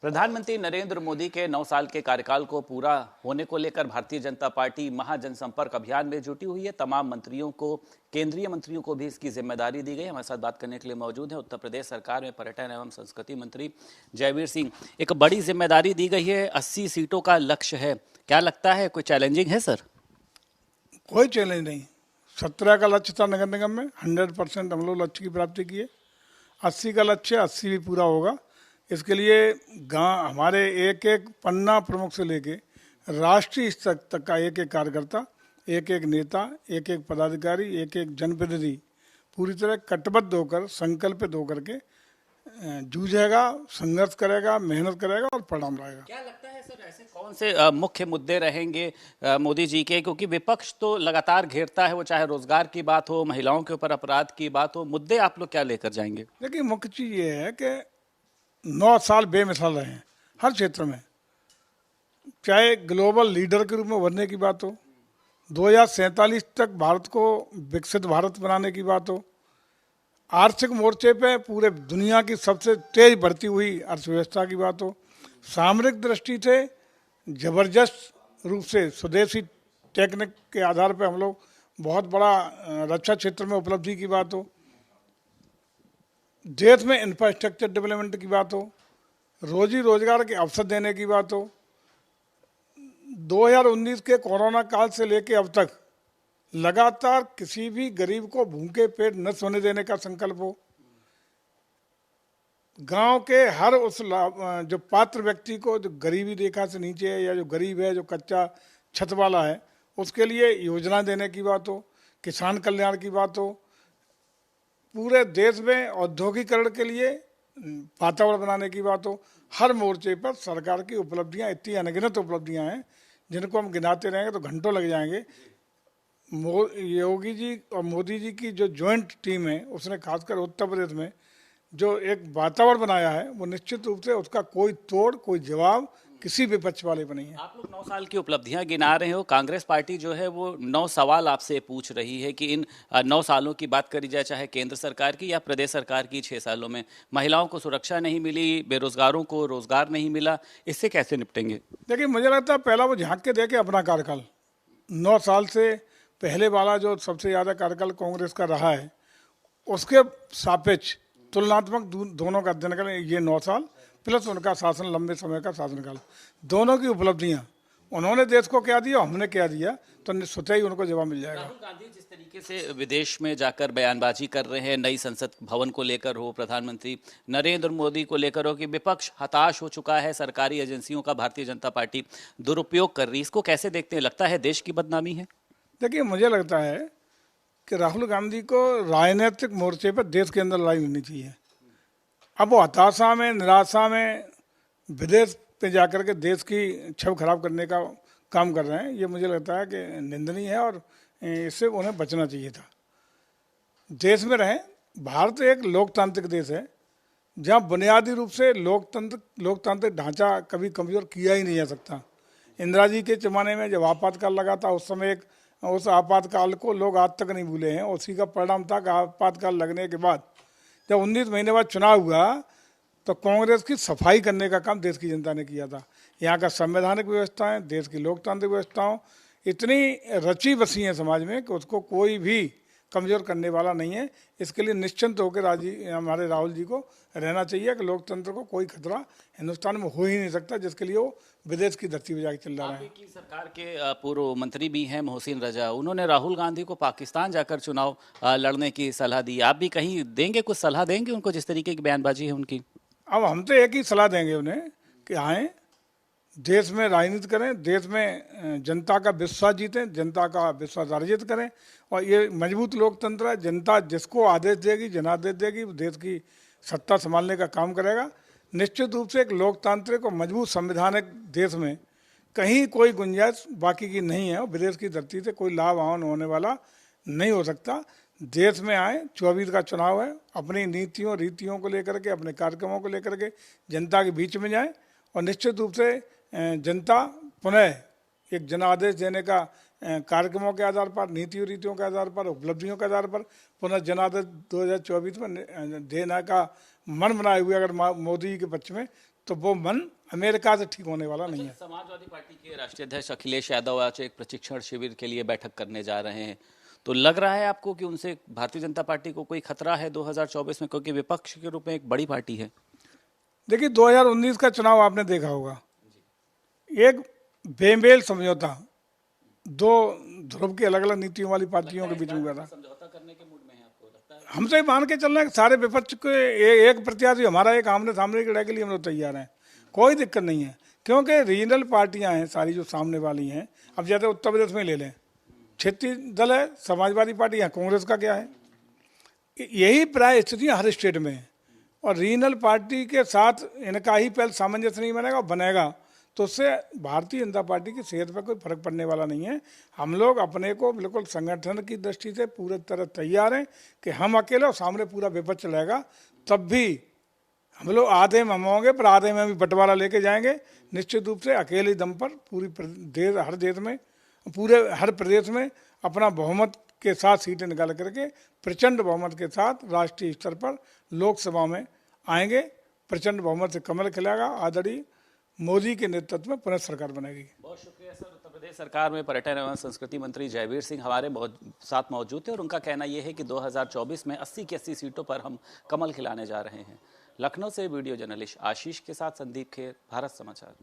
प्रधानमंत्री नरेंद्र मोदी के 9 साल के कार्यकाल को पूरा होने को लेकर भारतीय जनता पार्टी महाजनसंपर्क अभियान में जुटी हुई है। तमाम मंत्रियों को, केंद्रीय मंत्रियों को भी इसकी जिम्मेदारी दी गई है। हमारे साथ बात करने के लिए मौजूद है उत्तर प्रदेश सरकार में पर्यटन एवं संस्कृति मंत्री जयवीर सिंह। एक बड़ी जिम्मेदारी दी गई है, 80 सीटों का लक्ष्य है। क्या लगता है, कोई चैलेंजिंग है सर? कोई चैलेंज नहीं। 17 का लक्ष्य था नगर निगम में, 100% हम लोग लक्ष्य की प्राप्ति किए। 80 का लक्ष्य 80 भी पूरा होगा। इसके लिए गांव हमारे एक एक पन्ना प्रमुख से लेके राष्ट्रीय स्तर तक का एक एक कार्यकर्ता, एक एक नेता, एक एक पदाधिकारी, एक एक जनप्रतिनिधि पूरी तरह कटिबद्ध होकर, संकल्पित होकर के जूझेगा, संघर्ष करेगा, मेहनत करेगा और परिणाम लाएगा। क्या लगता है सर, ऐसे कौन से मुख्य मुद्दे रहेंगे मोदी जी के? क्योंकि विपक्ष तो लगातार घेरता है, वो चाहे रोजगार की बात हो, महिलाओं के ऊपर अपराध की बात हो, मुद्दे आप लोग क्या लेकर जाएंगे? देखिए, मुख्य चीज ये है कि 9 साल बेमिसाल रहे हैं हर क्षेत्र में। चाहे ग्लोबल लीडर के रूप में उभरने की बात हो, 2047 तक भारत को विकसित भारत बनाने की बात हो, आर्थिक मोर्चे पे पूरे दुनिया की सबसे तेज बढ़ती हुई अर्थव्यवस्था की बात हो, सामरिक दृष्टि से जबरदस्त रूप से स्वदेशी टेक्निक के आधार पर हम लोग बहुत बड़ा रक्षा क्षेत्र में उपलब्धि की बात हो, देश में इंफ्रास्ट्रक्चर डेवलपमेंट की बात हो, रोजी रोजगार के अवसर देने की बात हो, 2019 के कोरोना काल से लेकर अब तक लगातार किसी भी गरीब को भूखे पेट न सोने देने का संकल्प हो, गांव के हर उस जो पात्र व्यक्ति को जो गरीबी रेखा से नीचे है या जो गरीब है, जो कच्चा छत वाला है, उसके लिए योजना देने की बात हो, किसान कल्याण की बात हो, पूरे देश में औद्योगिकरण के लिए वातावरण बनाने की बात हो, हर मोर्चे पर सरकार की उपलब्धियां इतनी अनगिनत उपलब्धियां हैं जिनको हम गिनाते रहेंगे तो घंटों लग जाएंगे। योगी जी और मोदी जी की जो ज्वाइंट टीम है, उसने खासकर उत्तर प्रदेश में जो एक वातावरण बनाया है, वो निश्चित रूप से उसका कोई तोड़, कोई जवाब किसी विपक्ष वाले पर नहीं है। आप लोग 9 साल की उपलब्धियां गिना रहे हो, कांग्रेस पार्टी जो है वो 9 सवाल आपसे पूछ रही है कि इन 9 सालों की बात करी जाए, चाहे केंद्र सरकार की या प्रदेश सरकार की 6 सालों में महिलाओं को सुरक्षा नहीं मिली, बेरोजगारों को रोजगार नहीं मिला, इससे कैसे निपटेंगे? देखिए, मुझे लगता है पहला वो झांक के देखे अपना कार्यकाल। 9 साल से पहले वाला जो सबसे ज़्यादा कार्यकाल कांग्रेस का रहा है, उसके सापेक्ष तुलनात्मक दोनों का अध्ययन करें। ये 9 साल प्लस उनका शासन, लंबे समय का शासनकाल, दोनों की उपलब्धियां, उन्होंने देश को क्या दिया, हमने क्या दिया, तो स्वतः ही उनको जवाब मिल जाएगा। राहुल गांधी जिस तरीके से विदेश में जाकर बयानबाजी कर रहे हैं, नई संसद भवन को लेकर हो, प्रधानमंत्री नरेंद्र मोदी को लेकर हो, कि विपक्ष हताश हो चुका है, सरकारी एजेंसियों का भारतीय जनता पार्टी दुरुपयोग कर रही है, इसको कैसे देखते हैं? लगता है देश की बदनामी है? देखिए, मुझे लगता है कि राहुल गांधी को राजनीतिक मोर्चे पर देश के अंदर लड़ाई होनी चाहिए। अब वो हताशा में, निराशा में विदेश पे जाकर के देश की छवि खराब करने का काम कर रहे हैं। ये मुझे लगता है कि निंदनीय है और इससे उन्हें बचना चाहिए था। देश में रहें। भारत एक लोकतांत्रिक देश है जहाँ बुनियादी रूप से लोकतांत्रिक ढांचा कभी कमजोर किया ही नहीं जा सकता। इंदिरा जी के ज़माने में जब आपातकाल लगा था, उस समय उस आपातकाल को लोग आज तक नहीं भूले हैं। उसी का परिणाम था कि आपातकाल लगने के बाद जब 19 महीने बाद चुनाव हुआ तो कांग्रेस की सफाई करने का काम देश की जनता ने किया था। यहाँ का संवैधानिक व्यवस्थाएं, देश की लोकतांत्रिक व्यवस्थाओं इतनी रची बसी हैं समाज में कि उसको कोई भी कमज़ोर करने वाला नहीं है। इसके लिए निश्चिंत होकर हमारे राहुल जी को रहना चाहिए कि लोकतंत्र को कोई खतरा हिंदुस्तान में हो ही नहीं सकता, जिसके लिए वो विदेश की धरती पर जाकर चल रहा है। की सरकार के पूर्व मंत्री भी हैं मोहसिन रजा, उन्होंने राहुल गांधी को पाकिस्तान जाकर चुनाव लड़ने की सलाह दी। आप भी कहीं देंगे, कुछ सलाह देंगे उनको, जिस तरीके की बयानबाजी है उनकी? अब हम तो एक ही सलाह देंगे उन्हें कि आएँ, देश में राजनीति करें, देश में जनता का विश्वास जीतें, जनता का विश्वास अर्जित करें। और ये मजबूत लोकतंत्र है, जनता जिसको आदेश देगी, जनादेश देगी, देश की सत्ता संभालने का काम करेगा। निश्चित रूप से एक लोकतांत्रिक और मजबूत संवैधानिक देश में कहीं कोई गुंजाइश बाकी की नहीं है और विदेश की धरती से कोई लाभ आवन होने वाला नहीं हो सकता। देश में आए, 24 का चुनाव है, अपनी नीतियों रीतियों को लेकर के, अपने कार्यक्रमों को लेकर के जनता के बीच में जाए और निश्चित रूप से जनता पुनः एक जनादेश देने का कार्यक्रमों के आधार पर, नीतियों रीतियों के आधार पर, उपलब्धियों के आधार पर पुनः जनादेश 2024 में देने का मन बनाए हुए अगर मोदी के पक्ष में, तो वो मन अमेरिका से ठीक होने वाला नहीं है। समाजवादी पार्टी के राष्ट्रीय अध्यक्ष अखिलेश यादव आज एक प्रशिक्षण शिविर के लिए बैठक करने जा रहे हैं, तो लग रहा है आपको कि उनसे भारतीय जनता पार्टी को कोई खतरा है 2024 में, क्योंकि विपक्ष के रूप में एक बड़ी पार्टी है? देखिए 2019 का चुनाव आपने देखा होगा, एक बेमेल समझौता दो ध्रुव की अलग अलग नीतियों वाली पार्टियों के बीच में हुआ था। समझौता करने के मूड में है आपको लगता है? हमसे ही मान के चल रहे हैं सारे विपक्ष के एक प्रत्याशी हमारा एक आमने सामने लड़ाई के लिए हम लोग तैयार हैं, कोई दिक्कत नहीं है, क्योंकि रीजनल पार्टियां हैं सारी जो सामने वाली हैं। अब जैसे उत्तर प्रदेश में ले लें, क्षेत्रीय दल है समाजवादी पार्टी है, कांग्रेस का क्या है, यही प्राय स्थितियाँ हर स्टेट में है। और रीजनल पार्टी के साथ इनका ही पहले सामंजस्य नहीं बनेगा, बनेगा तो उससे भारतीय जनता पार्टी की सेहत पर कोई फर्क पड़ने वाला नहीं है। हम लोग अपने को बिल्कुल संगठन की दृष्टि से पूरी तरह तैयार हैं कि हम अकेले और सामने पूरा विपक्ष रहेगा, तब भी हम लोग आधे में हम होंगे पर आधे में भी बंटवारा लेके जाएंगे। निश्चित रूप से अकेले दम पर पूरी देश हर देश में पूरे हर प्रदेश में अपना बहुमत के साथ सीटें निकाल करके प्रचंड बहुमत के साथ राष्ट्रीय स्तर पर लोकसभा में आएंगे। प्रचंड बहुमत से कमल खिलेगा, आदरणीय मोदी के नेतृत्व में पुनः सरकार बनेगी। बहुत शुक्रिया सर। उत्तर प्रदेश सरकार में पर्यटन एवं संस्कृति मंत्री जयवीर सिंह हमारे साथ मौजूद थे और उनका कहना यह है कि 2024 में 80 की 80 सीटों पर हम कमल खिलाने जा रहे हैं। लखनऊ से वीडियो जर्नलिस्ट आशीष के साथ संदीप खेर, भारत समाचार।